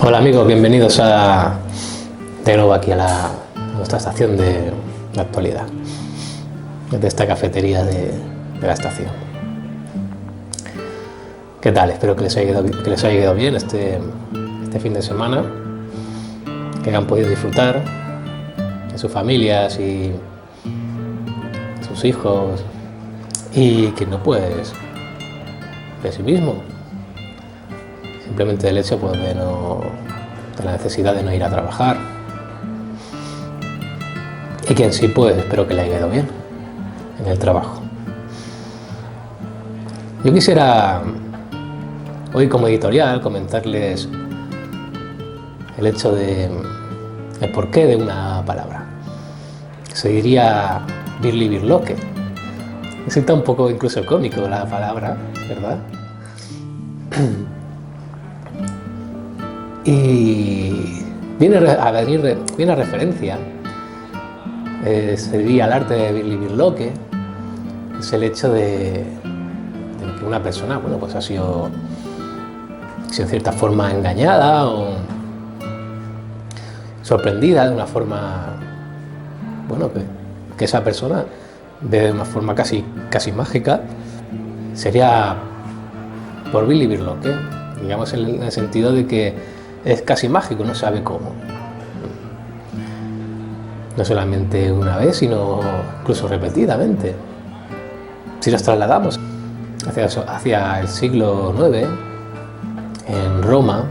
Hola amigos, bienvenidos de nuevo aquí a nuestra estación de actualidad, desde esta cafetería de la estación. ¿Qué tal? Espero que les haya ido bien este fin de semana, que hayan podido disfrutar de sus familias y sus hijos, y que no, pues, de sí mismo. Simplemente el hecho, pues, de la necesidad de no ir a trabajar. Y que en sí, pues, espero que le haya ido bien en el trabajo. Yo quisiera hoy, como editorial, comentarles el hecho el porqué de una palabra. Se diría birli birloque. Resulta un poco incluso cómico la palabra, ¿verdad? Y viene a referencia, se diría al arte de birli birloque. Es el hecho de que una persona, bueno, pues ha sido en cierta forma engañada o sorprendida de una forma, bueno, que esa persona de una forma casi mágica sería por birli birloque, digamos, en el sentido de que es casi mágico, no sabe cómo. No solamente una vez, sino incluso repetidamente. Si nos trasladamos hacia el siglo IX, en Roma,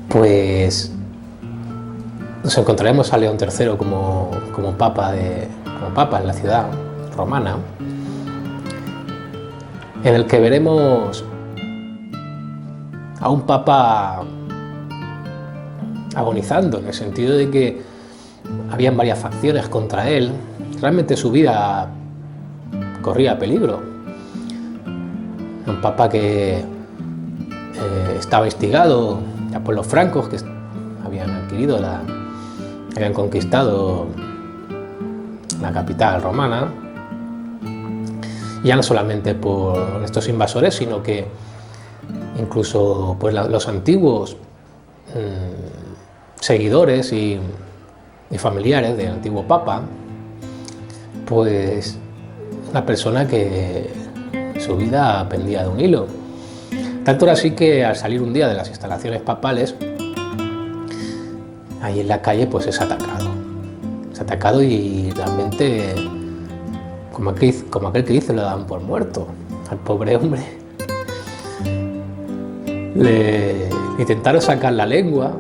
pues nos encontraremos a León III como papa en la ciudad romana, en el que veremos a un papa agonizando, en el sentido de que habían varias facciones contra él. Realmente su vida corría peligro. Un papa que estaba instigado ya por los francos, que habían conquistado la capital romana, ya no solamente por estos invasores, sino que incluso, pues, los antiguos seguidores y familiares del antiguo papa, pues una persona que su vida pendía de un hilo. Tanto era así que al salir un día de las instalaciones papales, ahí en la calle, pues es atacado y realmente, como aquel que dice, lo dan por muerto al pobre hombre. Le intentaron sacar la lengua,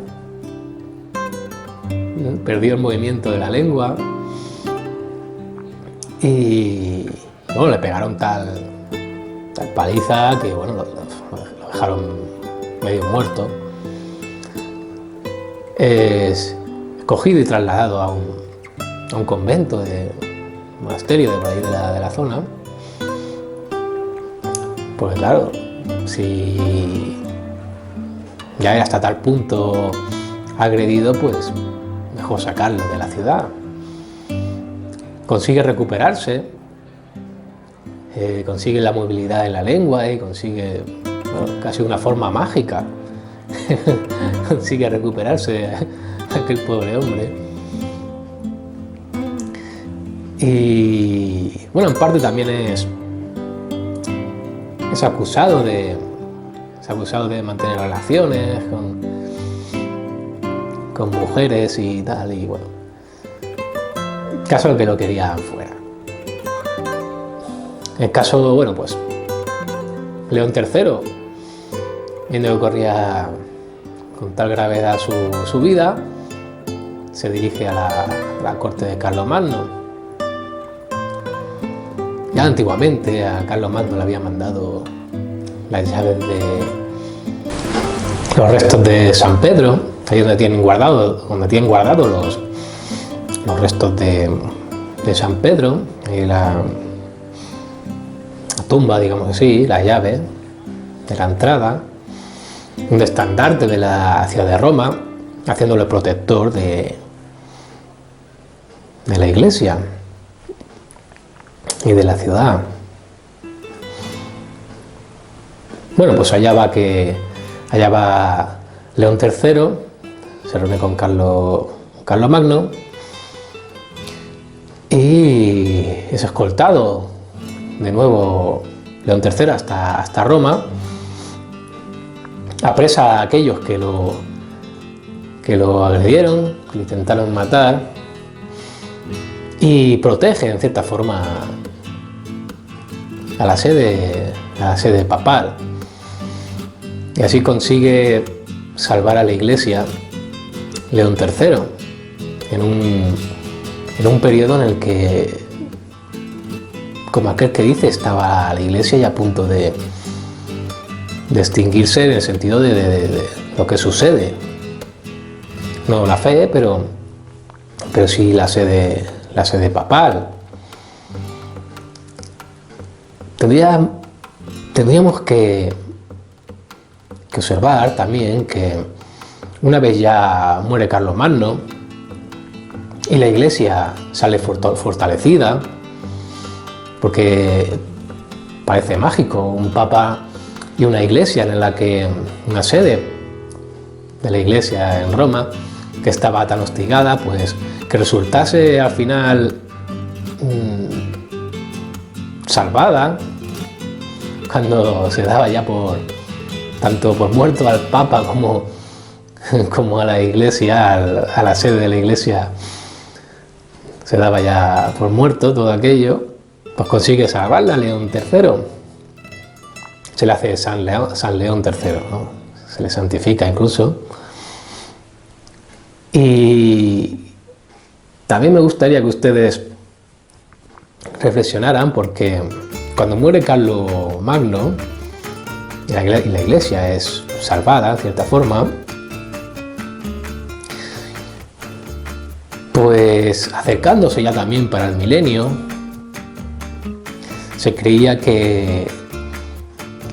perdió el movimiento de la lengua y, bueno, le pegaron tal paliza que, bueno, lo dejaron medio muerto. Es cogido y trasladado a un convento, un monasterio de por ahí de la zona. Pues claro, si ya era hasta tal punto agredido, pues mejor sacarlo de la ciudad. Consigue recuperarse, consigue la movilidad en la lengua y consigue, bueno, casi una forma mágica, consigue recuperarse aquel pobre hombre. Y bueno, en parte también es acusado de mantener relaciones con mujeres y tal, y bueno, caso que lo querían fuera. El caso, bueno, pues León III, viendo que corría con tal gravedad su vida, se dirige a la corte de Carlomagno. Ya antiguamente a Carlomagno le había mandado las llaves de los restos de San Pedro, ahí donde tienen guardados los restos de San Pedro, y la tumba, digamos así, la llave de la entrada, un estandarte de la ciudad de Roma, haciéndole protector de la iglesia y de la ciudad. Bueno, pues allá va León III, se reúne con Carlomagno y es escoltado de nuevo León III hasta Roma, apresa a aquellos que lo agredieron, que lo intentaron matar, y protege en cierta forma a la sede papal, y así consigue salvar a la Iglesia León III en un periodo en el que, como aquel que dice, estaba la Iglesia ya a punto de extinguirse, en el sentido de lo que sucede. No la fe, pero sí la sede papal. Tendríamos que observar también que una vez ya muere Carlomagno y la Iglesia sale fortalecida, porque parece mágico un papa y una iglesia una sede de la Iglesia en Roma, que estaba tan hostigada, pues que resultase al final salvada, cuando se daba ya tanto por muerto al Papa como a la Iglesia, a la sede de la Iglesia, se daba ya por muerto todo aquello, pues consigue salvarla León III. Se le hace San León III, ¿no? Se le santifica incluso. Y también me gustaría que ustedes reflexionaran, porque cuando muere Carlomagno y la Iglesia es salvada en cierta forma, pues acercándose ya también para el milenio, se creía que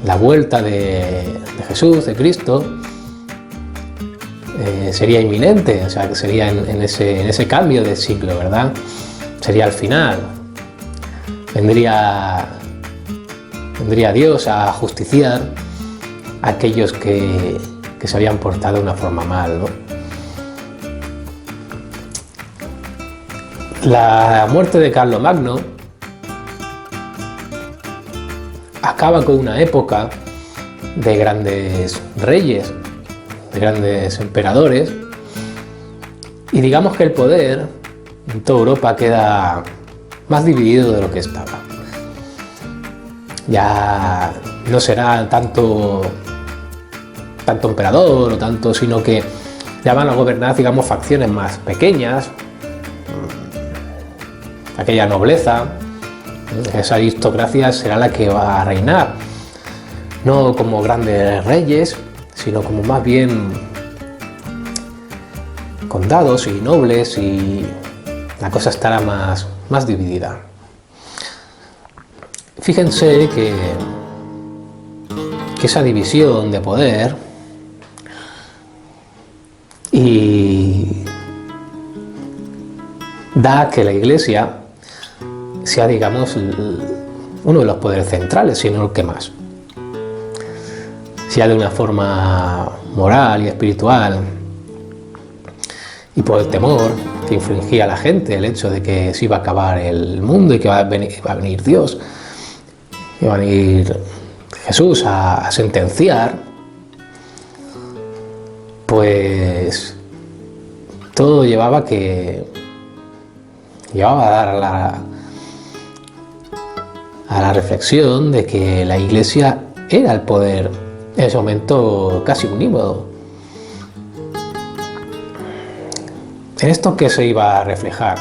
la vuelta de Jesús, de Cristo, sería inminente, o sea, que sería en ese cambio de siglo, ¿verdad? Sería al final. Vendría Dios a justiciar a aquellos que se habían portado de una forma mal, ¿no? La muerte de Carlomagno acaba con una época de grandes reyes, de grandes emperadores, y digamos que el poder en toda Europa queda más dividido de lo que estaba. Ya no será tanto emperador o tanto, sino que ya van a gobernar, digamos, facciones más pequeñas, aquella nobleza, esa aristocracia será la que va a reinar, no como grandes reyes, sino como más bien condados y nobles, y la cosa estará más dividida. Fíjense que esa división de poder y da que la Iglesia sea, digamos, uno de los poderes centrales, sino el que más. Sea de una forma moral y espiritual, y por el temor que infringía a la gente, el hecho de que se iba a acabar el mundo y que va a venir Dios, que va a venir Jesús a sentenciar, pues todo llevaba a dar a la reflexión de que la Iglesia era el poder en ese momento casi unímodo, ¿En esto qué se iba a reflejar?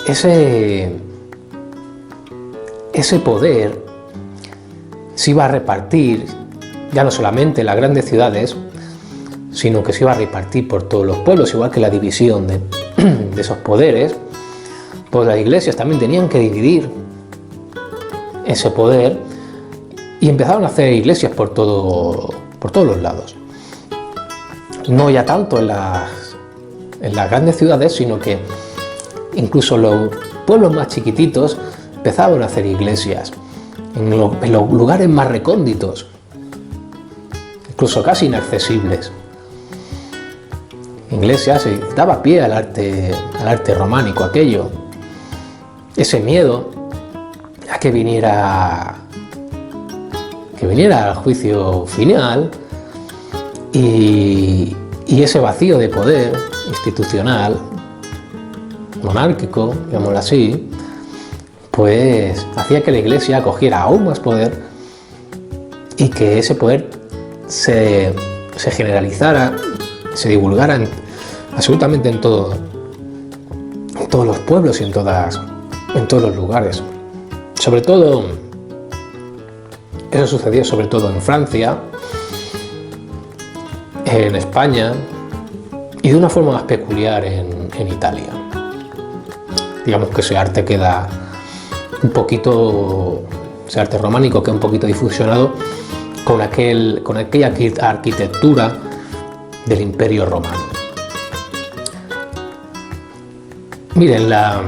Ese poder se iba a repartir ya no solamente en las grandes ciudades, sino que se iba a repartir por todos los pueblos, igual que la división de esos poderes. Pues las iglesias también tenían que dividir ese poder y empezaron a hacer iglesias por todos los lados. No ya tanto en las grandes ciudades, sino que incluso los pueblos más chiquititos empezaron a hacer iglesias en los lugares más recónditos, incluso casi inaccesibles. Iglesias, y daba pie al arte románico aquello. Ese miedo a que viniera el juicio final y ese vacío de poder institucional, monárquico, digámoslo así, pues hacía que la Iglesia cogiera aún más poder y que ese poder se generalizara, se divulgara absolutamente en todos los pueblos y en todos los lugares. Sobre todo, eso sucedió sobre todo en Francia, en España y de una forma más peculiar en Italia. Digamos que ese arte queda un poquito, ese arte románico queda un poquito difusionado con aquella arquitectura del Imperio Romano. Miren, la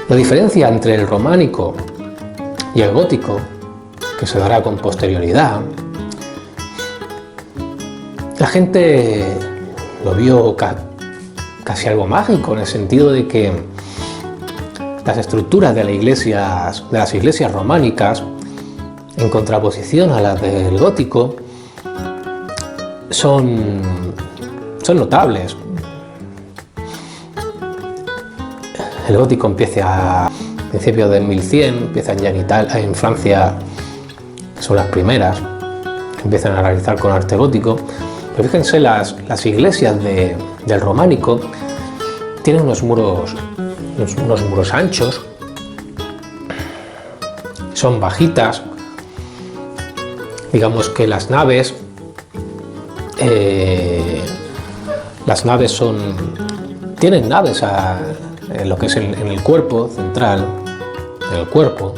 diferencia entre el románico y el gótico, que se dará con posterioridad, la gente lo vio casi algo mágico, en el sentido de que las estructuras de las iglesias románicas, en contraposición a las del gótico, son notables. El gótico empieza a principios del 1100, empiezan ya en Francia, son las primeras que empiezan a realizar con arte gótico. Pero fíjense, las iglesias del románico tienen unos muros anchos, son bajitas, digamos que las naves tienen naves en lo que es en el cuerpo central, en el cuerpo.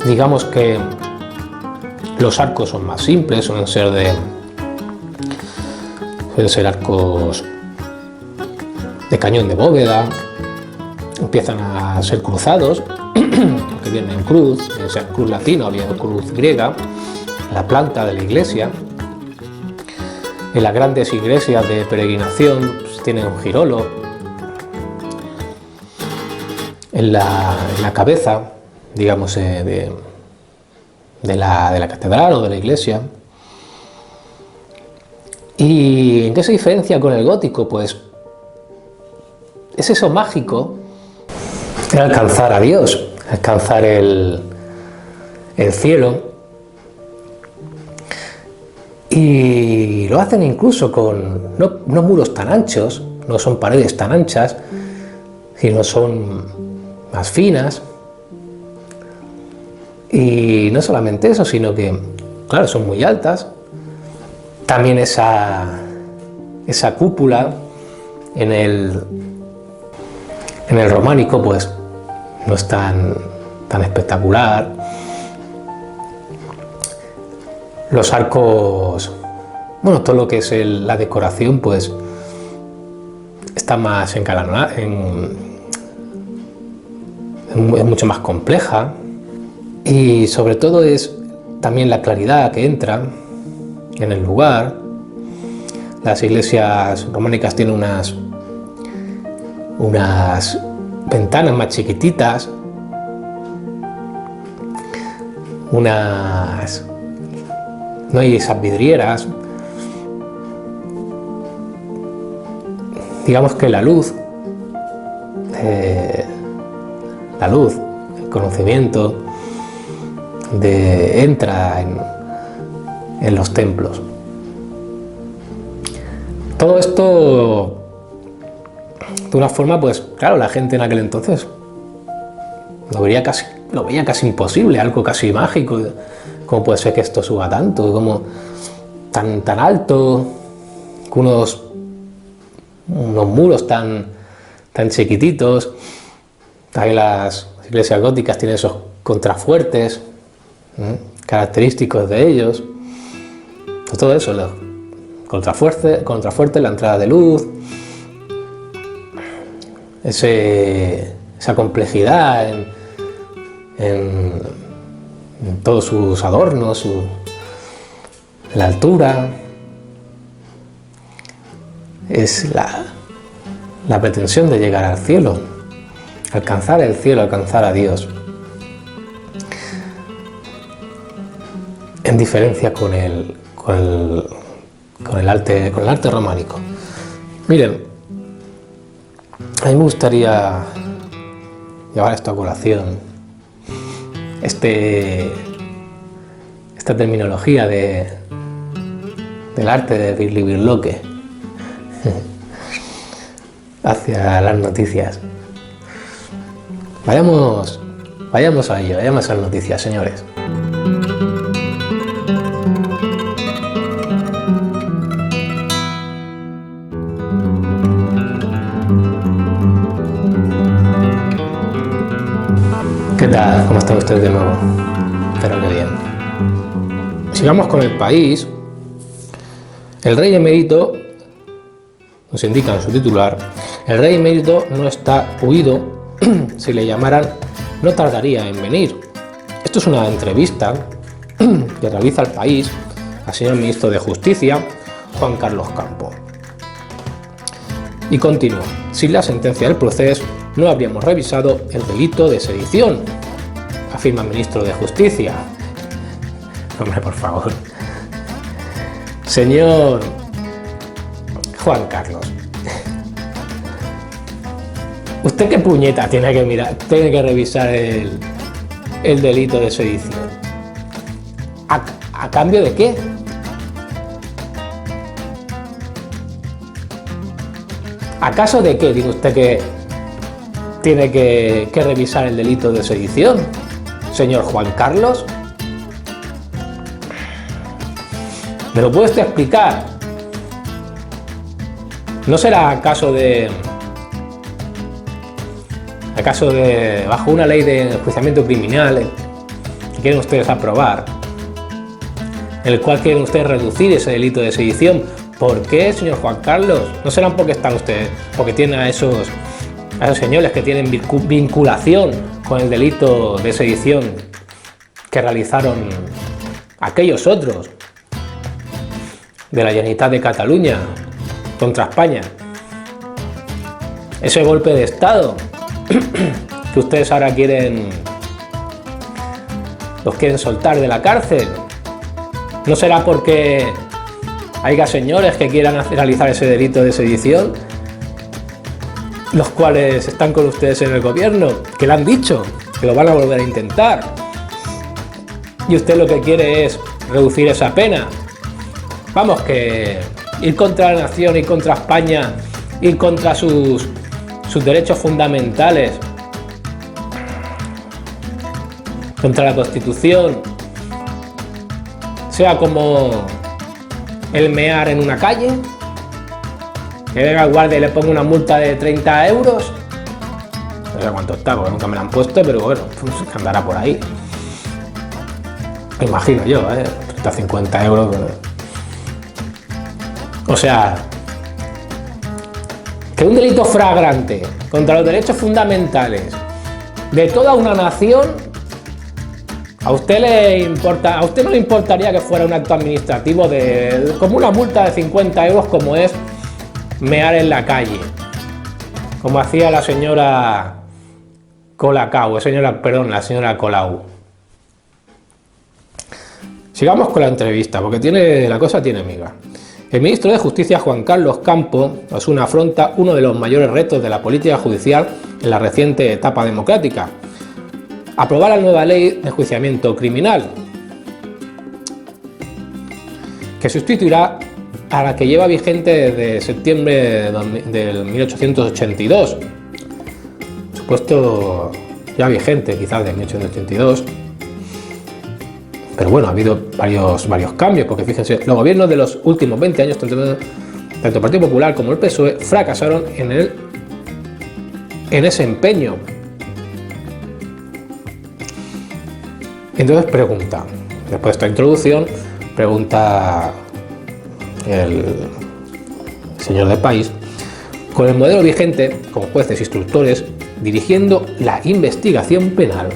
Digamos que los arcos son más simples, suelen ser arcos de cañón de bóveda, empiezan a ser cruzados, porque vienen en cruz, bien sea cruz latina o bien cruz griega, en la planta de la iglesia. En las grandes iglesias de peregrinación pues, tienen un girolo en la cabeza, digamos, de la catedral o de la iglesia. ¿Y en qué se diferencia con el gótico? Pues es eso mágico, de alcanzar a Dios, alcanzar el cielo. Y lo hacen incluso con no muros tan anchos, no son paredes tan anchas, sino son más finas. Y no solamente eso, sino que, claro, son muy altas. También esa cúpula en el románico, pues no es tan espectacular. Los arcos, bueno, todo lo que es la decoración, pues está más engalanada, es mucho más compleja. Y sobre todo es también la claridad que entra en el lugar. Las iglesias románicas tienen unas ventanas más chiquititas, no hay esas vidrieras. Digamos que la luz, el conocimiento entra en los templos. Todo esto, de una forma, pues claro, la gente en aquel entonces lo veía casi imposible, algo casi mágico. ¿Cómo puede ser que esto suba tanto? ¿Cómo tan alto? Con unos muros tan chiquititos. Ahí las iglesias góticas tienen esos contrafuertes característicos de ellos. Todo eso, contrafuerte, la entrada de luz, esa complejidad en todos sus adornos, la altura. Es la pretensión de llegar al cielo, alcanzar el cielo, alcanzar a Dios. En diferencia con el arte románico. Miren, a mí me gustaría llevar esto a colación. Esta terminología del arte de birlibirloque hacia las noticias. Vayamos a ello, vayamos a las noticias, señores. ¿Qué tal? ¿Cómo están ustedes de nuevo? Espero que bien. Sigamos con el país. El rey emérito, nos indica en su titular, el rey emérito no está huido, si le llamaran no tardaría en venir. Esto es una entrevista que realiza el país al señor ministro de Justicia, Juan Carlos Campo. Y continúa, sin la sentencia del proceso no habríamos revisado el delito de sedición, afirma el ministro de Justicia. Hombre, por favor. Señor Juan Carlos, ¿usted qué puñeta tiene que revisar el delito de sedición? ¿A cambio de qué? ¿Acaso de qué dice usted que tiene que revisar el delito de sedición, señor Juan Carlos? ¿Me lo puede usted explicar? ¿No será acaso de bajo una ley de enjuiciamiento criminal que quieren ustedes aprobar, en el cual quieren ustedes reducir ese delito de sedición? ¿Por qué, señor Juan Carlos? ¿No serán porque tienen a esos señores que tienen vinculación con el delito de sedición que realizaron aquellos otros de la Generalitat de Cataluña contra España? Ese golpe de Estado que ustedes ahora los quieren soltar de la cárcel. ¿No será porque haya señores que quieran realizar ese delito de sedición, los cuales están con ustedes en el gobierno, que le han dicho que lo van a volver a intentar, y usted lo que quiere es reducir esa pena? Vamos, que ir contra la nación, ir contra España, ir contra sus derechos fundamentales, contra la Constitución, sea como el mear en una calle, que venga el guardia y le ponga una multa de 30 euros, no sé cuánto está, porque nunca me la han puesto, pero bueno, pues que andará por ahí, me imagino yo, 30, 50 euros, o sea, que un delito flagrante contra los derechos fundamentales de toda una nación, ¿a usted no le importaría que fuera un acto administrativo como una multa de 50 euros, como es mear en la calle, como hacía la señora la señora Colau? Sigamos con la entrevista, porque la cosa tiene miga. El ministro de Justicia, Juan Carlos Campo, afronta uno de los mayores retos de la política judicial en la reciente etapa democrática: aprobar la nueva ley de enjuiciamiento criminal. que sustituirá a la que lleva vigente desde septiembre del 1882. Supuesto ya vigente, quizás de 1882. Pero bueno, ha habido varios cambios, porque fíjense, los gobiernos de los últimos 20 años, tanto el Partido Popular como el PSOE, fracasaron en ese empeño. Entonces pregunta, después de esta introducción, pregunta el señor del país, con el modelo vigente, con jueces e instructores, dirigiendo la investigación penal,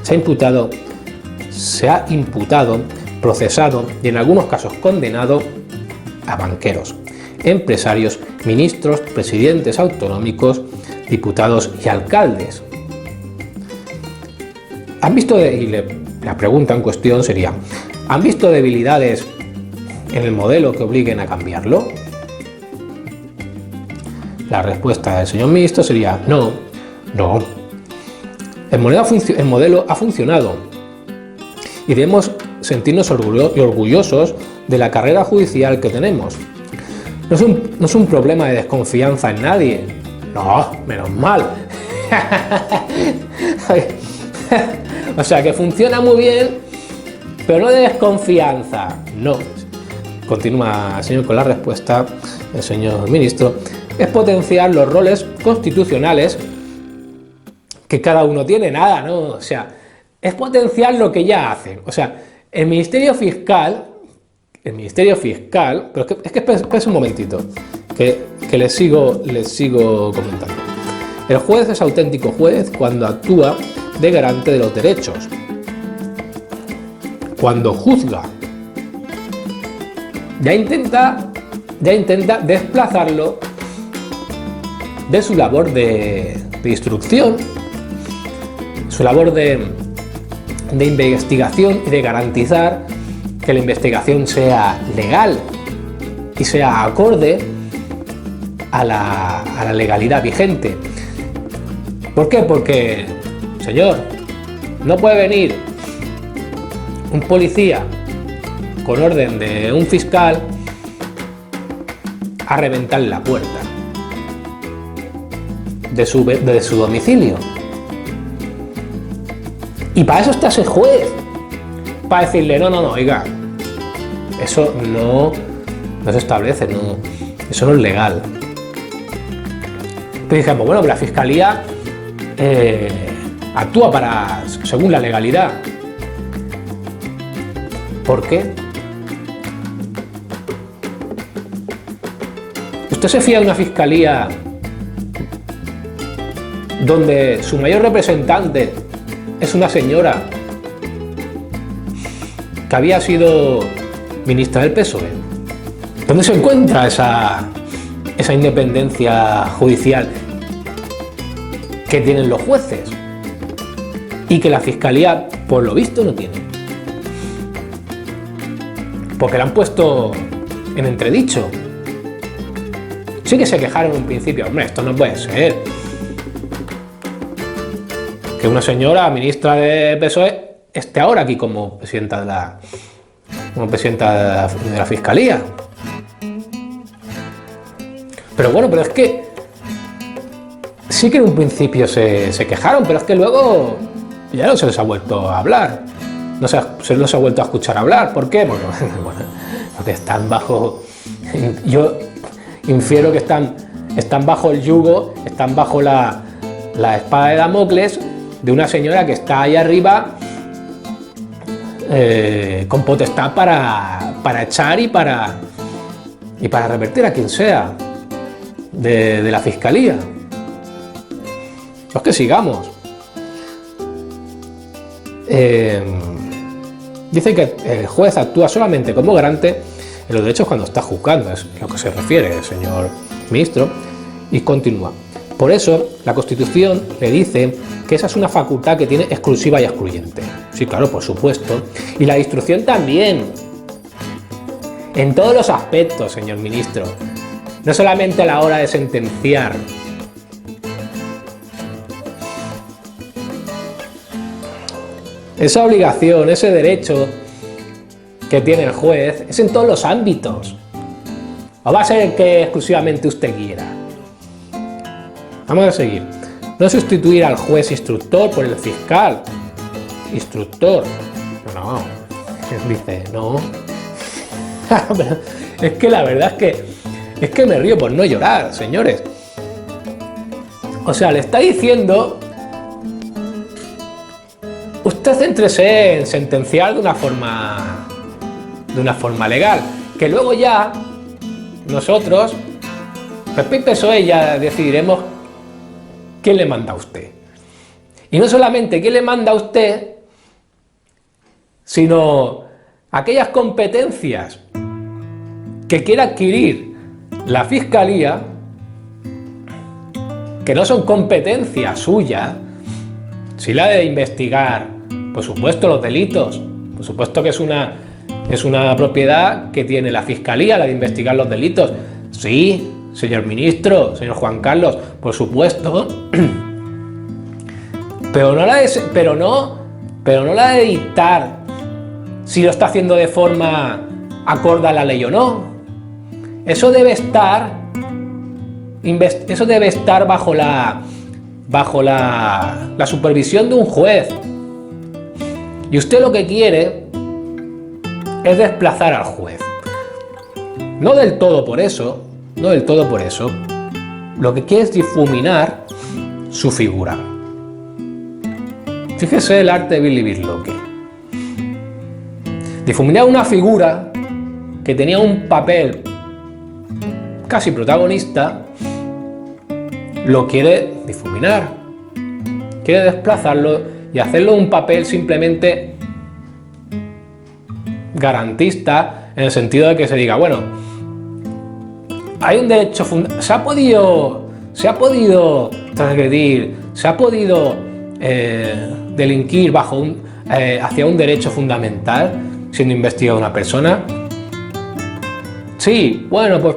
se ha imputado, procesado y en algunos casos condenado a banqueros, empresarios, ministros, presidentes autonómicos, diputados y alcaldes. ¿Han visto, la pregunta en cuestión sería, ¿han visto debilidades en el modelo que obliguen a cambiarlo? La respuesta del señor ministro sería no. El modelo ha funcionado y debemos sentirnos orgullosos de la carrera judicial que tenemos. No es un problema de desconfianza en nadie. No, menos mal. O sea, que funciona muy bien, pero no de desconfianza. No. Continúa el señor con la respuesta, el señor ministro. Es potenciar los roles constitucionales que cada uno tiene, nada, ¿no? O sea, es potenciar lo que ya hacen. O sea, el Ministerio Fiscal, pero es que espera un momentito, que les sigo comentando. El juez es auténtico juez cuando actúa de garante de los derechos, cuando juzga, ya intenta desplazarlo de su labor de instrucción, su labor de investigación y de garantizar que la investigación sea legal y sea acorde a la legalidad vigente. ¿Por qué? Porque, señor, no puede venir un policía con orden de un fiscal a reventar la puerta de su domicilio. Y para eso está ese juez, para decirle, no, oiga, eso no se establece, eso no es legal. Pero dijimos, bueno, la fiscalía actúa según la legalidad. ¿Por qué? ¿Usted se fía de una fiscalía donde su mayor representante es una señora que había sido ministra del PSOE? ¿Dónde se encuentra esa independencia judicial que tienen los jueces y que la fiscalía, por lo visto, no tiene? Porque la han puesto en entredicho. Sí que se quejaron en un principio, hombre, esto no puede ser. Que una señora ministra de PSOE esté ahora aquí como presidenta de la Fiscalía. Pero bueno, pero es que sí que en un principio se quejaron, pero es que luego ya no se les ha vuelto a hablar. No se les ha vuelto a escuchar hablar. ¿Por qué? Porque están bajo... Yo infiero que están bajo el yugo, están bajo la espada de Damocles de una señora que está ahí arriba con potestad para echar y para revertir a quien sea de la fiscalía. Pues que sigamos. Dice que el juez actúa solamente como garante en los derechos cuando está juzgando, es a lo que se refiere el señor ministro, y continúa. Por eso, la Constitución le dice que esa es una facultad que tiene exclusiva y excluyente. Sí, claro, por supuesto. Y la instrucción también. En todos los aspectos, señor ministro. No solamente a la hora de sentenciar. Esa obligación, ese derecho que tiene el juez es en todos los ámbitos. ¿O va a ser el que exclusivamente usted quiera? Vamos a seguir. No sustituir al juez instructor por el fiscal instructor. No, dice, no. Es que la verdad es que me río por no llorar, señores. O sea, le está diciendo, usted céntrese en sentenciar de una forma legal, que luego ya nosotros, PP y PSOE, ya decidiremos quién le manda a usted. Y no solamente quién le manda a usted, sino aquellas competencias que quiera adquirir la Fiscalía, que no son competencias suyas, si la de investigar, por supuesto, los delitos, por supuesto que es una propiedad que tiene la Fiscalía, la de investigar los delitos. Sí, señor ministro, señor Juan Carlos, por supuesto, pero no la de dictar si lo está haciendo de forma acorde a la ley o no. Eso debe estar bajo la supervisión de un juez. Y usted lo que quiere es desplazar al juez. No del todo por eso. Lo que quiere es difuminar su figura. Fíjese el arte de Billy Birloque. Difuminar una figura que tenía un papel casi protagonista, lo quiere difuminar, quiere desplazarlo y hacerlo un papel simplemente garantista, en el sentido de que se diga, bueno, hay un derecho fundamental, se ha podido transgredir, se ha podido delinquir hacia un derecho fundamental siendo investigada una persona. Sí, bueno, pues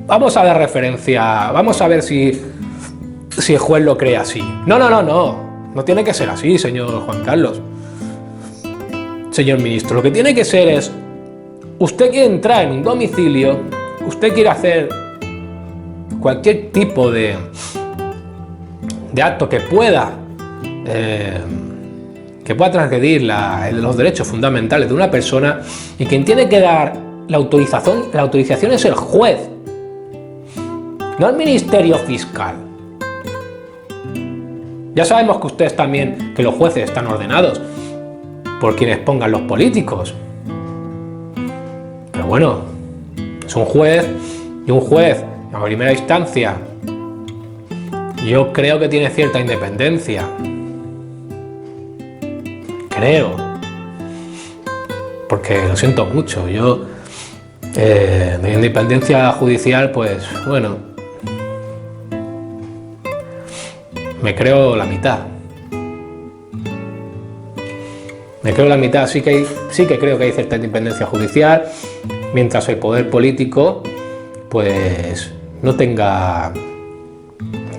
vamos a dar referencia, vamos a ver si el juez lo cree así. No tiene que ser así, señor Juan Carlos. Señor ministro, lo que tiene que ser es, usted quiere entrar en un domicilio, usted quiere hacer cualquier tipo de acto que pueda transgredir los derechos fundamentales de una persona, y quien tiene que dar la autorización es el juez, no el Ministerio Fiscal. Ya sabemos que ustedes también, que los jueces están ordenados por quienes pongan los políticos. Pero bueno, es un juez, y un juez en primera instancia yo creo que tiene cierta independencia. Creo. Porque lo siento mucho, yo de independencia judicial, pues bueno, me creo la mitad. Sí que creo que hay cierta independencia judicial, mientras el poder político pues no tenga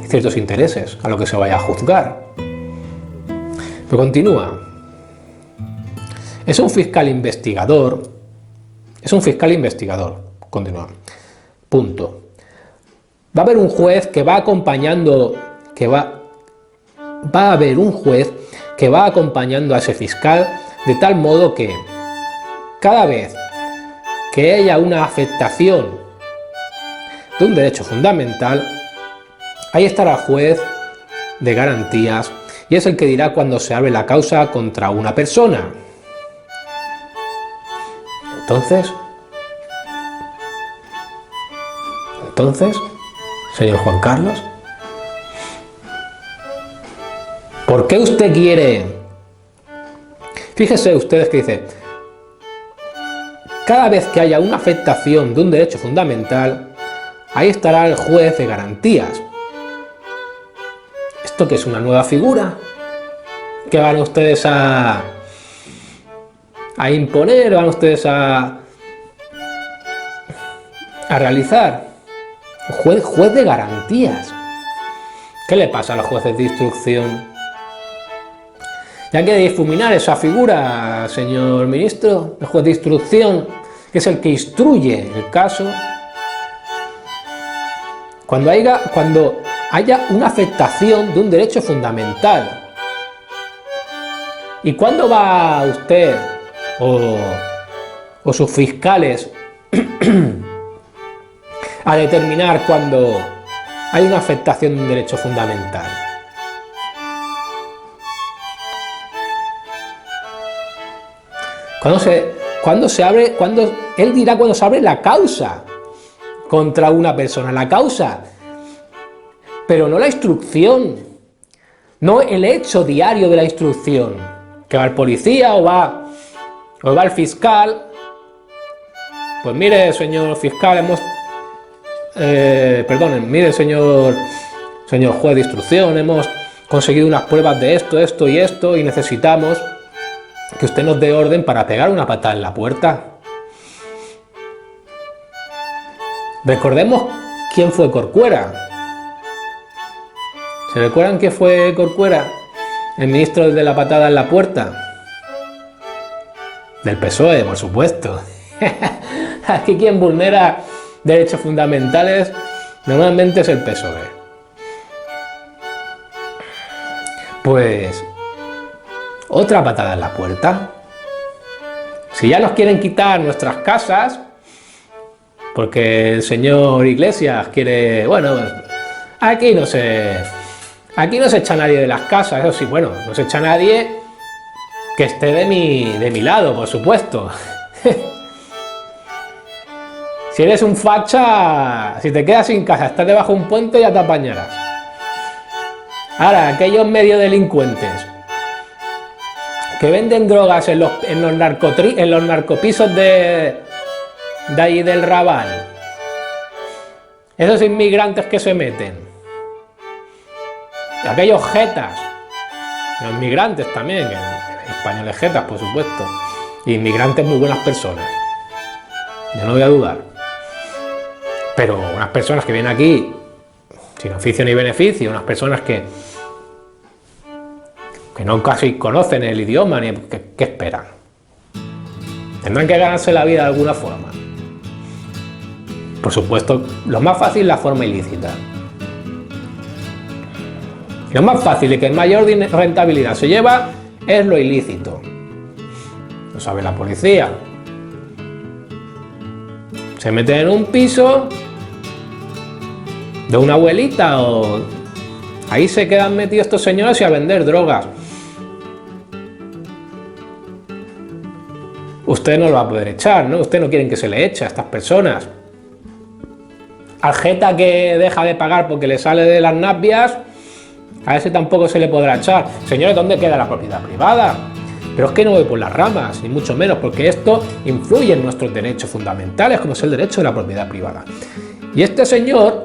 ciertos intereses a lo que se vaya a juzgar. Pero continúa. Es un fiscal investigador. Continúa. Punto. Va a haber un juez que va acompañando, va a haber un juez que va acompañando a ese fiscal, de tal modo que cada vez que haya una afectación de un derecho fundamental, ahí estará el juez de garantías, y es el que dirá cuando se abre la causa contra una persona. Entonces, señor Juan Carlos, ¿por qué usted quiere? Fíjese ustedes que dice, cada vez que haya una afectación de un derecho fundamental, ahí estará el juez de garantías. ¿Esto qué es, una nueva figura que van ustedes a imponer, van ustedes a realizar? Juez de garantías. ¿Qué le pasa a los jueces de instrucción? Y hay que difuminar esa figura, señor ministro, el juez de instrucción, que es el que instruye el caso. Cuando haya una afectación de un derecho fundamental. ¿Y cuándo va usted o sus fiscales a determinar cuando hay una afectación de un derecho fundamental? Él dirá cuando se abre la causa contra una persona, la causa, pero no la instrucción, no el hecho diario de la instrucción, que va el policía o va el fiscal. Pues mire, señor fiscal, mire, señor juez de instrucción, hemos conseguido unas pruebas de esto, esto y esto, y necesitamos que usted nos dé orden para pegar una patada en la puerta. Recordemos quién fue Corcuera. ¿Se recuerdan quién fue Corcuera? El ministro de la patada en la puerta. Del PSOE, por supuesto. Aquí quien vulnera derechos fundamentales normalmente es el PSOE. Pues otra patada en la puerta. Si ya nos quieren quitar nuestras casas, porque el señor Iglesias quiere, bueno, aquí no se echa nadie de las casas, eso sí, bueno, no se echa nadie que esté de mi lado, por supuesto. Si eres un facha, si te quedas sin casa, estás debajo de un puente, ya te apañarás. Ahora, aquellos medio delincuentes que venden drogas en los narcopisos de ahí del Raval, esos inmigrantes que se meten, aquellos jetas, los inmigrantes también, españoles jetas, por supuesto, y inmigrantes muy buenas personas, yo no voy a dudar, pero unas personas que vienen aquí sin oficio ni beneficio, unas personas que no casi conocen el idioma, ni ¿qué esperan? Tendrán que ganarse la vida de alguna forma. Por supuesto, lo más fácil es la forma ilícita. Lo más fácil y que mayor rentabilidad se lleva es lo ilícito. Lo sabe la policía. Se meten en un piso de una abuelita o ahí se quedan metidos estos señores y a vender drogas. Usted no lo va a poder echar, ¿no? Usted no quiere que se le eche a estas personas. Al jeta que deja de pagar porque le sale de las napias, a ese tampoco se le podrá echar. Señores, ¿dónde queda la propiedad privada? Pero es que no voy por las ramas, ni mucho menos, porque esto influye en nuestros derechos fundamentales, como es el derecho de la propiedad privada. Y este señor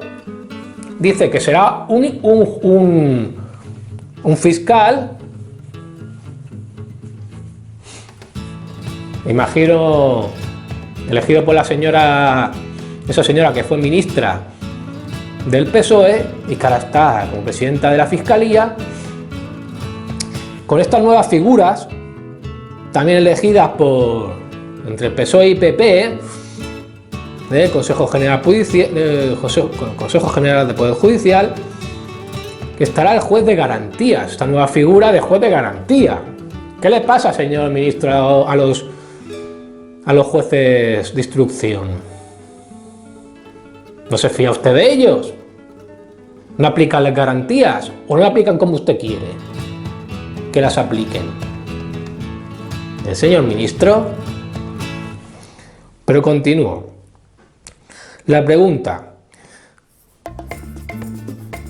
dice que será un fiscal, me imagino, elegido por esa señora que fue ministra del PSOE y que ahora está como presidenta de la Fiscalía, con estas nuevas figuras, también elegidas entre el PSOE y PP, del Consejo General del Poder Judicial, que estará el juez de garantías, esta nueva figura de juez de garantía. ¿Qué le pasa, señor ministro, a los jueces de instrucción? ¿No se fía usted de ellos? ¿No aplican las garantías? ¿O no las aplican como usted quiere que las apliquen? ¿El señor ministro? Pero continúo. La pregunta,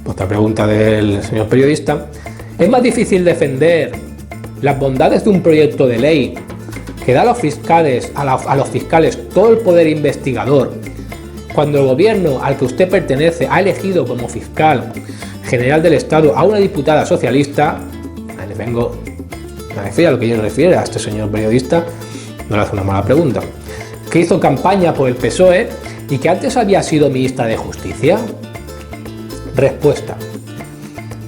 otra pregunta del señor periodista: ¿es más difícil defender las bondades de un proyecto de ley que da a los fiscales todo el poder investigador, cuando el gobierno al que usted pertenece ha elegido como fiscal general del Estado a una diputada socialista? Me refiero a lo que yo refiero a este señor periodista, no le hace una mala pregunta, que hizo campaña por el PSOE y que antes había sido ministra de Justicia. Respuesta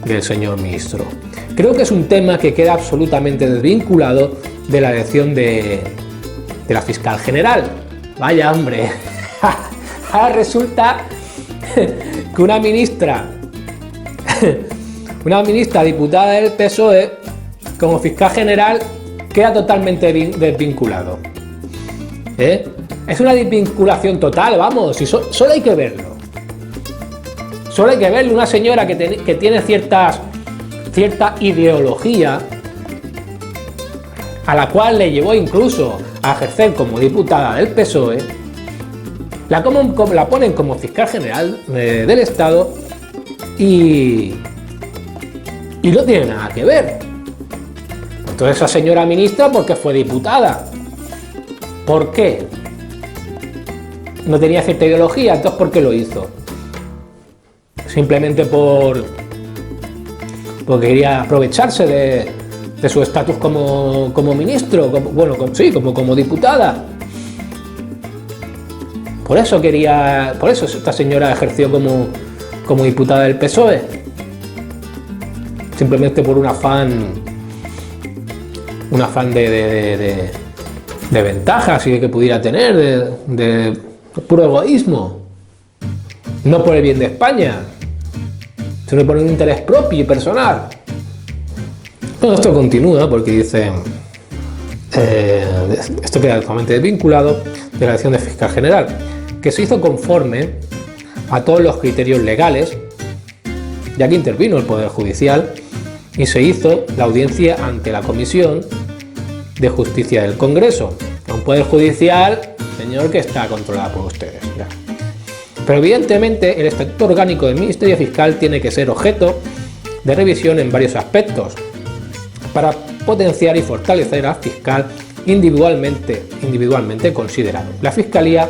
del señor ministro: Creo que es un tema que queda absolutamente desvinculado de la elección de la fiscal general. Vaya hombre, ahora resulta que una ministra diputada del PSOE como fiscal general queda totalmente desvinculado. Es una desvinculación total, vamos, y solo hay que verlo. Solo hay que verlo, una señora que tiene cierta ideología, a la cual le llevó incluso a ejercer como diputada del PSOE, la ponen como fiscal general del Estado y no tiene nada que ver. Entonces esa señora ministra, ¿por qué fue diputada? ¿Por qué? No tenía cierta ideología, entonces ¿por qué lo hizo? Simplemente porque quería aprovecharse de su estatus como ministro, como diputada. Por eso esta señora ejerció como diputada del PSOE. Simplemente por un afán de ventajas y que pudiera tener, de puro egoísmo. No por el bien de España, sino por un interés propio y personal. Bueno, esto continúa porque dice, esto queda totalmente desvinculado de la elección de fiscal general, que se hizo conforme a todos los criterios legales, ya que intervino el Poder Judicial y se hizo la audiencia ante la Comisión de Justicia del Congreso, un Poder Judicial, señor, que está controlado por ustedes. Ya. Pero evidentemente el Estatuto Orgánico del Ministerio Fiscal tiene que ser objeto de revisión en varios aspectos, para potenciar y fortalecer al fiscal individualmente considerado. La Fiscalía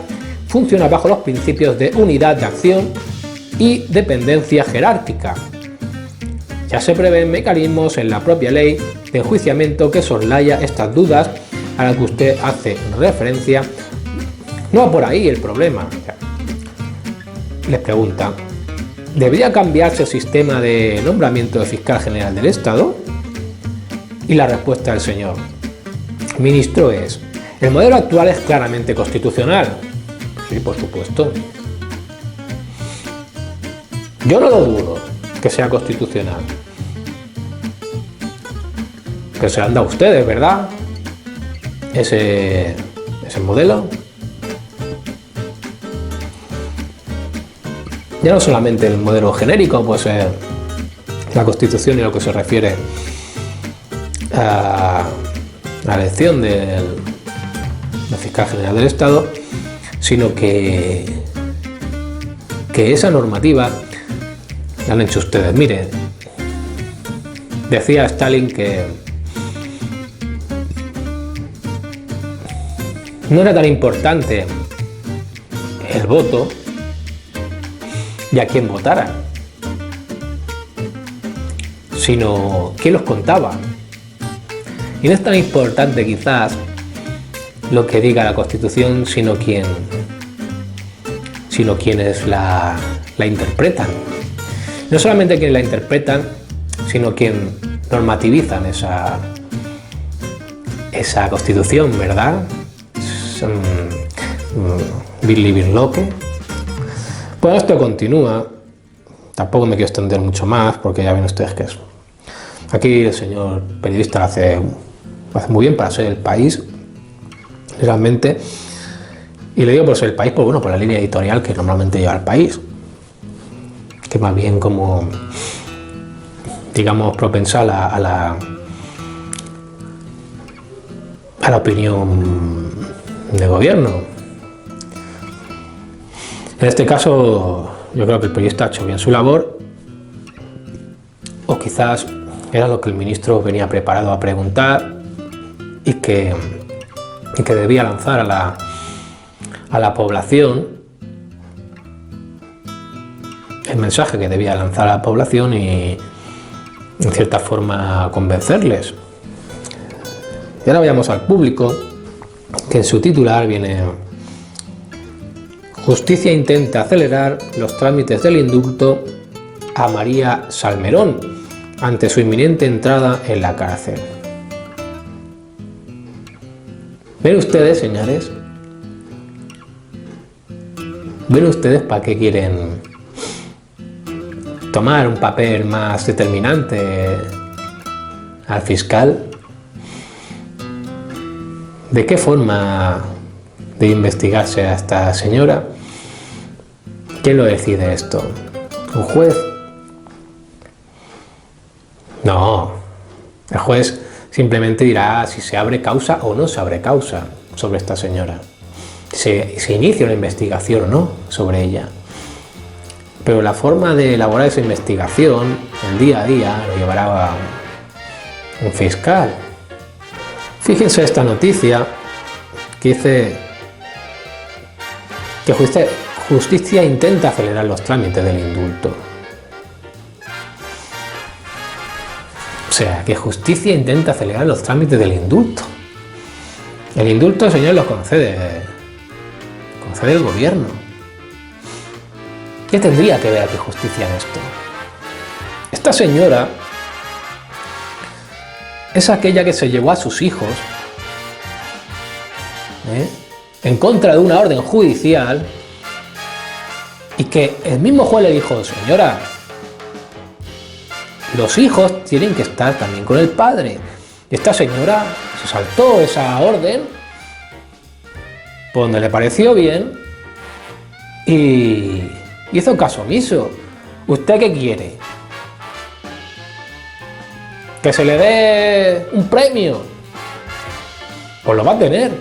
funciona bajo los principios de unidad de acción y dependencia jerárquica. Ya se prevén mecanismos en la propia ley de enjuiciamiento que soslaya estas dudas a las que usted hace referencia. No va por ahí el problema. Les pregunta, ¿debería cambiarse el sistema de nombramiento de fiscal general del Estado? Y la respuesta del señor ministro es: el modelo actual es claramente constitucional. Sí, por supuesto. Yo no lo dudo que sea constitucional. Pero se lo han dado ustedes, ¿verdad? Ese modelo. Ya no solamente el modelo genérico, pues la Constitución y lo que se refiere a la elección del fiscal general del Estado, sino que esa normativa la han hecho ustedes. Mire, decía Stalin que no era tan importante el voto y a quién votara, sino quién los contaba. Y no es tan importante quizás lo que diga la Constitución, sino quienes la interpretan. No solamente quienes la interpretan, sino quienes normativizan esa Constitución, ¿verdad? Bill Living Loque. Pues esto continúa. Tampoco me quiero extender mucho más, porque ya ven ustedes que es. Aquí el señor periodista lo hace muy bien para ser El País, realmente. Y le digo por ser El País, pues bueno, por la línea editorial que normalmente lleva El País, que más bien como, digamos, propensa a la opinión de gobierno. En este caso, yo creo que el periodista ha hecho bien su labor, o quizás era lo que el ministro venía preparado a preguntar y que debía lanzar a la población, el mensaje que debía lanzar a la población y en cierta forma convencerles. Y ahora vayamos al público, que en su titular viene: Justicia intenta acelerar los trámites del indulto a María Salmerón. ante su inminente entrada en la cárcel. ¿Ven ustedes, señores? ¿Ven ustedes para qué quieren tomar un papel más determinante al fiscal? ¿De qué forma de investigarse a esta señora? ¿Quién lo decide esto? ¿Un juez? No, el juez simplemente dirá si se abre causa o no se abre causa sobre esta señora. Se inicia una investigación o no sobre ella. Pero la forma de elaborar esa investigación, el día a día, lo llevará un fiscal. Fíjense esta noticia que dice que justicia intenta acelerar los trámites del indulto. O sea, que justicia intenta acelerar los trámites del indulto. El indulto, señor, lo concede el gobierno. ¿Qué tendría que ver aquí justicia en esto? Esta señora es aquella que se llevó a sus hijos en contra de una orden judicial y que el mismo juez le dijo: señora, los hijos tienen que estar también con el padre. Y esta señora se saltó esa orden por donde le pareció bien y hizo caso omiso. ¿Usted qué quiere? ¿Que se le dé un premio? Pues lo va a tener.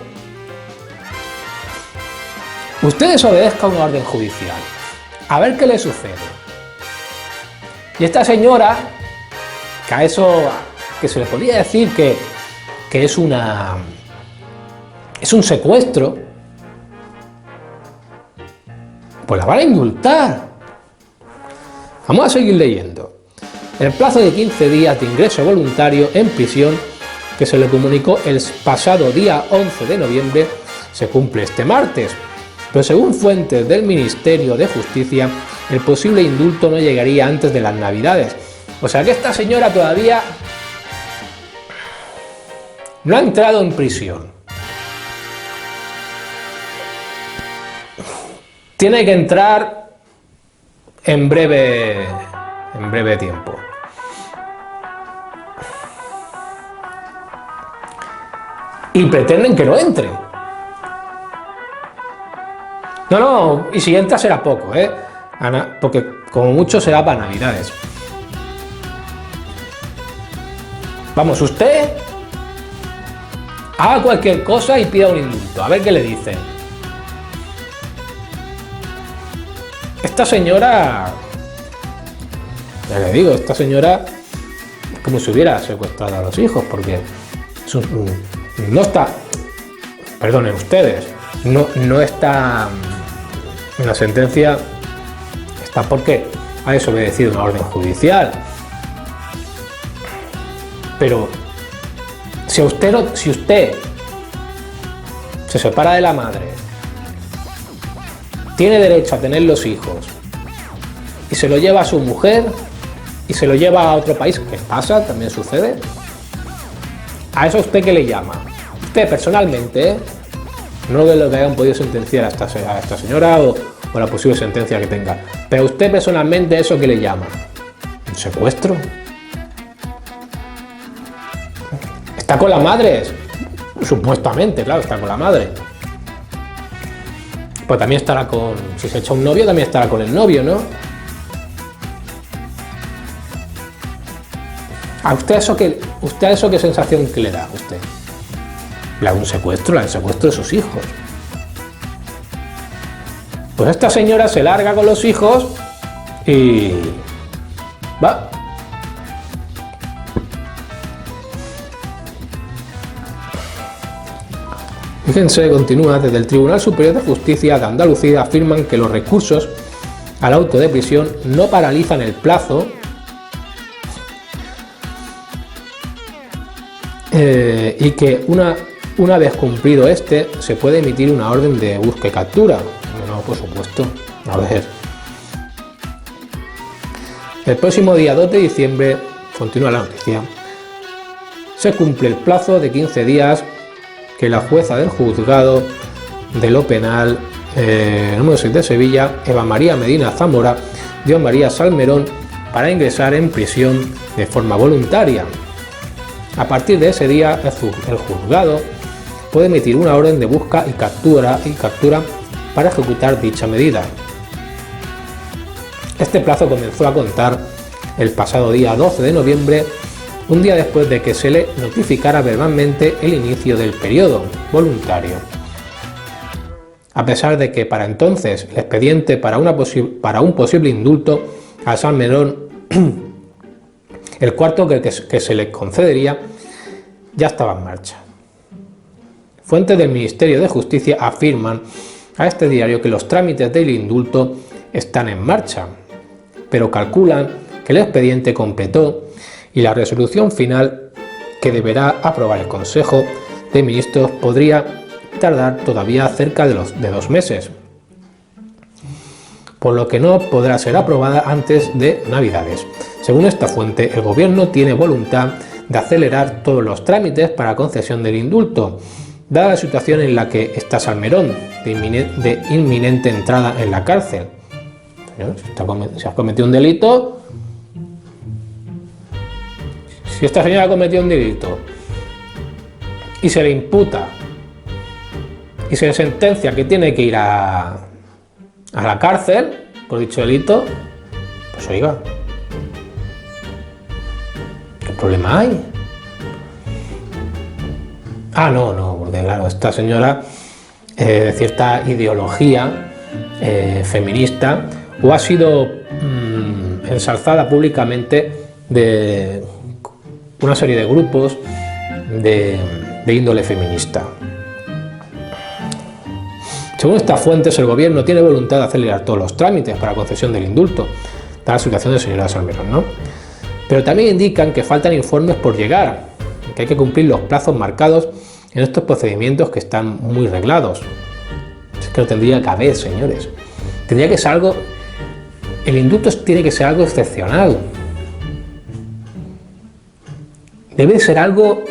Usted desobedezca una orden judicial. A ver qué le sucede. Y esta señora, que a eso que se le podría decir que es un secuestro, pues la van a indultar. Vamos a seguir leyendo. El plazo de 15 días de ingreso voluntario en prisión que se le comunicó el pasado día 11 de noviembre se cumple este martes, pero según fuentes del Ministerio de Justicia, el posible indulto no llegaría antes de las Navidades. O sea que esta señora todavía no ha entrado en prisión. Tiene que entrar en breve tiempo. Y pretenden que no entre. No, y si entra será poco, porque como mucho será para Navidades. Vamos, usted haga cualquier cosa y pida un indulto, a ver qué le dicen. Esta señora, ya le digo, esta señora es como si hubiera secuestrado a los hijos, porque no está, perdonen ustedes, no está en la sentencia, está porque ha desobedecido una orden judicial. Pero si usted se separa de la madre, tiene derecho a tener los hijos y se lo lleva a su mujer y se lo lleva a otro país, ¿qué pasa? También sucede. ¿A eso usted qué le llama? Usted personalmente, no de lo que hayan podido sentenciar a esta señora o la posible sentencia que tenga, pero usted personalmente, ¿eso qué le llama? ¿Un secuestro? ¿Está con la madre? Supuestamente, claro, está con la madre. Pues también estará si se echa un novio, también estará con el novio, ¿no? ¿A usted eso qué sensación que le da a usted? La de un secuestro, la del secuestro de sus hijos. Pues esta señora se larga con los hijos y va. Fíjense, continúa, desde el Tribunal Superior de Justicia de Andalucía afirman que los recursos al auto de prisión no paralizan el plazo y que una vez cumplido se puede emitir una orden de búsqueda y captura. No, por supuesto. A ver. El próximo día 2 de diciembre continúa la noticia, se cumple el plazo de 15 días que la jueza del juzgado de lo penal número 6 de Sevilla, Eva María Medina Zamora, dio a María Salmerón para ingresar en prisión de forma voluntaria. A partir de ese día, el juzgado puede emitir una orden de busca y captura para ejecutar dicha medida. Este plazo comenzó a contar el pasado día 12 de noviembre, un día después de que se le notificara verbalmente el inicio del periodo voluntario. A pesar de que para entonces el expediente para un posible indulto a Salmerón, el cuarto que se le concedería, ya estaba en marcha. Fuentes del Ministerio de Justicia afirman a este diario que los trámites del indulto están en marcha, pero calculan que el expediente completó y la resolución final que deberá aprobar el Consejo de Ministros podría tardar todavía cerca de 2 meses, por lo que no podrá ser aprobada antes de Navidades. Según esta fuente, el Gobierno tiene voluntad de acelerar todos los trámites para concesión del indulto, dada la situación en la que está Salmerón, de inminente entrada en la cárcel. Si has cometido un delito, si esta señora ha cometido un delito y se le imputa y se le sentencia que tiene que ir a la cárcel por dicho delito, pues oiga, ¿qué problema hay? No, porque claro, esta señora de cierta ideología feminista o ha sido ensalzada públicamente de una serie de grupos de índole feminista. Según estas fuentes, el Gobierno tiene voluntad de acelerar todos los trámites para concesión del indulto, dada la situación de señora Salmerón, ¿no? Pero también indican que faltan informes por llegar, que hay que cumplir los plazos marcados en estos procedimientos que están muy reglados. Es que no tendría que haber, señores. Tendría que ser algo... El indulto tiene que ser algo excepcional. Debe ser algo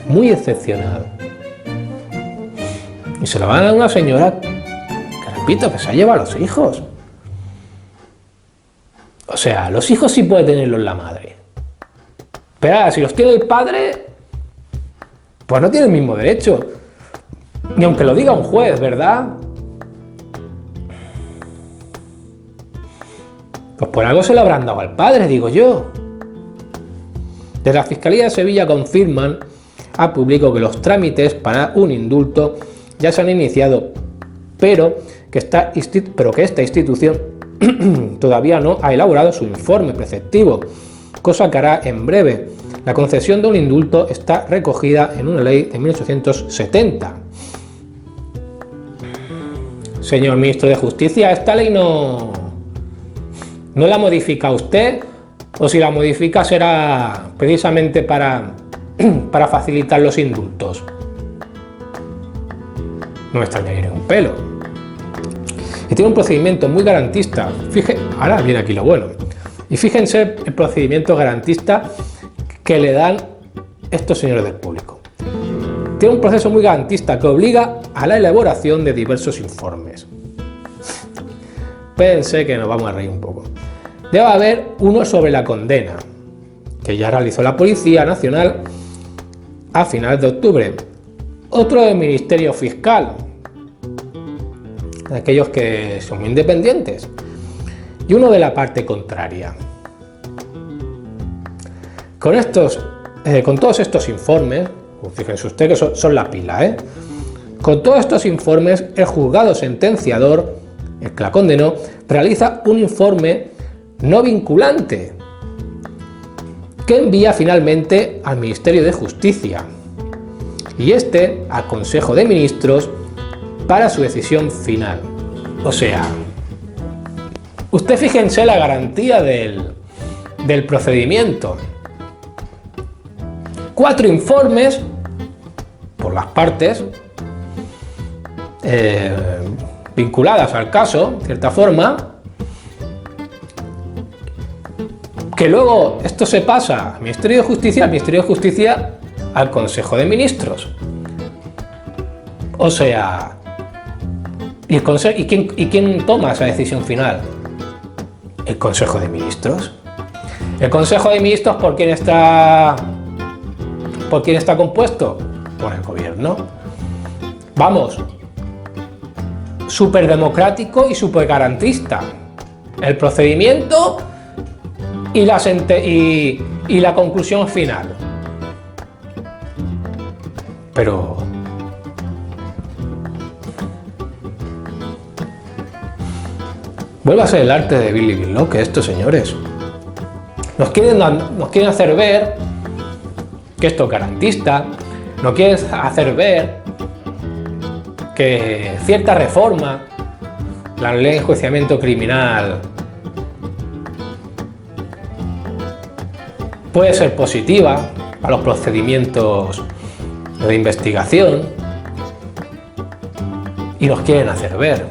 muy excepcional. Y se lo van a dar a una señora que, repito, que se ha llevado a los hijos. O sea, los hijos sí puede tenerlos la madre. Pero ahora, si los tiene el padre, pues no tiene el mismo derecho. Ni aunque lo diga un juez, ¿verdad? Pues por algo se lo habrán dado al padre, digo yo. Desde la Fiscalía de Sevilla confirman a público que los trámites para un indulto ya se han iniciado, pero que esta institución todavía no ha elaborado su informe preceptivo, cosa que hará en breve. La concesión de un indulto está recogida en una ley de 1870. Señor Ministro de Justicia, esta ley no la modifica usted, o si la modifica será precisamente para facilitar los indultos. No me extrañaría un pelo. Y tiene un procedimiento muy garantista. Ahora viene aquí lo bueno. Y fíjense el procedimiento garantista que le dan estos señores del público. Tiene un proceso muy garantista que obliga a la elaboración de diversos informes. Pensé que nos vamos a reír un poco. Debe haber uno sobre la condena, que ya realizó la Policía Nacional a finales de octubre. Otro del Ministerio Fiscal, de aquellos que son independientes, y uno de la parte contraria. Con todos estos informes, fíjense usted que son la pila, con todos estos informes, el juzgado sentenciador, el que la condenó, realiza un informe no vinculante que envía finalmente al Ministerio de Justicia y al Consejo de Ministros para su decisión final. O sea, usted fíjense la garantía del procedimiento. 4 informes por las partes vinculadas al caso, de cierta forma, Que luego esto se pasa al Ministerio de Justicia al Consejo de Ministros. O sea, ¿y quién toma esa decisión final? El Consejo de Ministros. El Consejo de Ministros, ¿por quién está compuesto? Por el gobierno. Vamos, súper democrático y súper garantista. El procedimiento y la conclusión final. Pero vuelve a ser el arte de Billy Billoque estos señores. Nos quieren hacer ver que esto es garantista, nos quieren hacer ver que cierta reforma, la ley de enjuiciamiento criminal, puede ser positiva para los procedimientos de investigación y nos quieren hacer ver.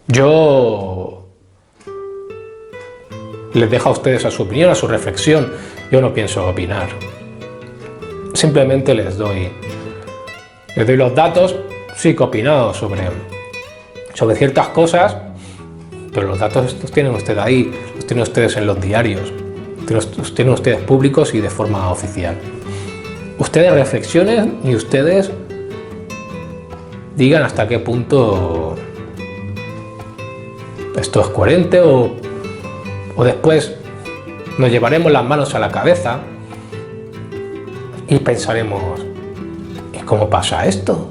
Yo les dejo a ustedes a su opinión, a su reflexión. Yo no pienso opinar. Simplemente les doy los datos, sí que he opinado sobre ciertas cosas, pero los datos los tienen ustedes ahí, los tienen ustedes en los diarios, los tienen ustedes públicos y de forma oficial. Ustedes reflexionen y ustedes digan hasta qué punto esto es coherente o después nos llevaremos las manos a la cabeza y pensaremos, ¿y cómo pasa esto?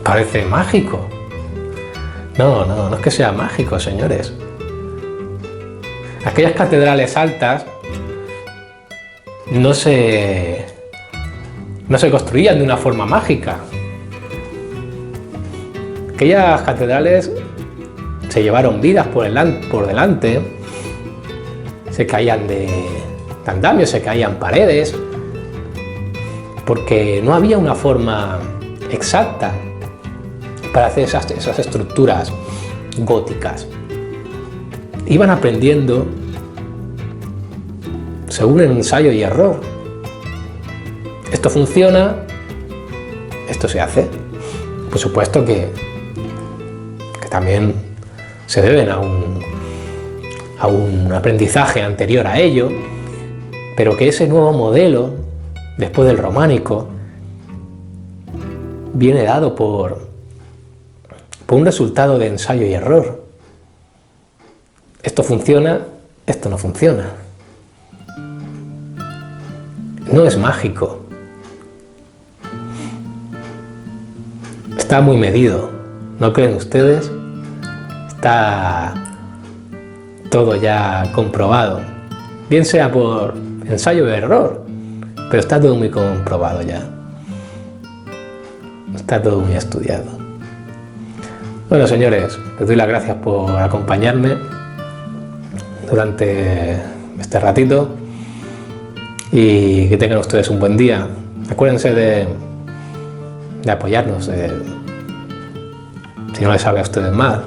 Parece mágico. No es que sea mágico, señores. Aquellas catedrales altas no se construían de una forma mágica. Aquellas catedrales se llevaron vidas por delante, se caían de andamios, se caían paredes, porque no había una forma exacta para hacer esas estructuras góticas. Iban aprendiendo según el ensayo y error. Esto funciona, esto se hace. Por supuesto que también se deben a un aprendizaje anterior a ello, pero que ese nuevo modelo, después del románico, viene dado por un resultado de ensayo y error. Esto funciona, esto no funciona. No es mágico. Está muy medido, ¿no creen ustedes? Está todo ya comprobado, bien sea por ensayo y error, pero está todo muy comprobado ya. Está todo muy estudiado. Bueno, señores, les doy las gracias por acompañarme durante este ratito y que tengan ustedes un buen día. Acuérdense de apoyarnos, si no les sabe a ustedes más,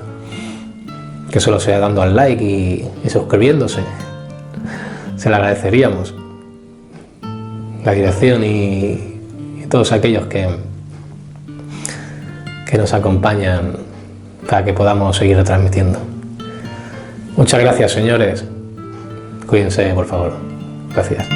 que solo sea dando al like y suscribiéndose. Se lo agradeceríamos. La dirección y todos aquellos que nos acompañan para que podamos seguir retransmitiendo. Muchas gracias, señores. Cuídense, por favor. Gracias.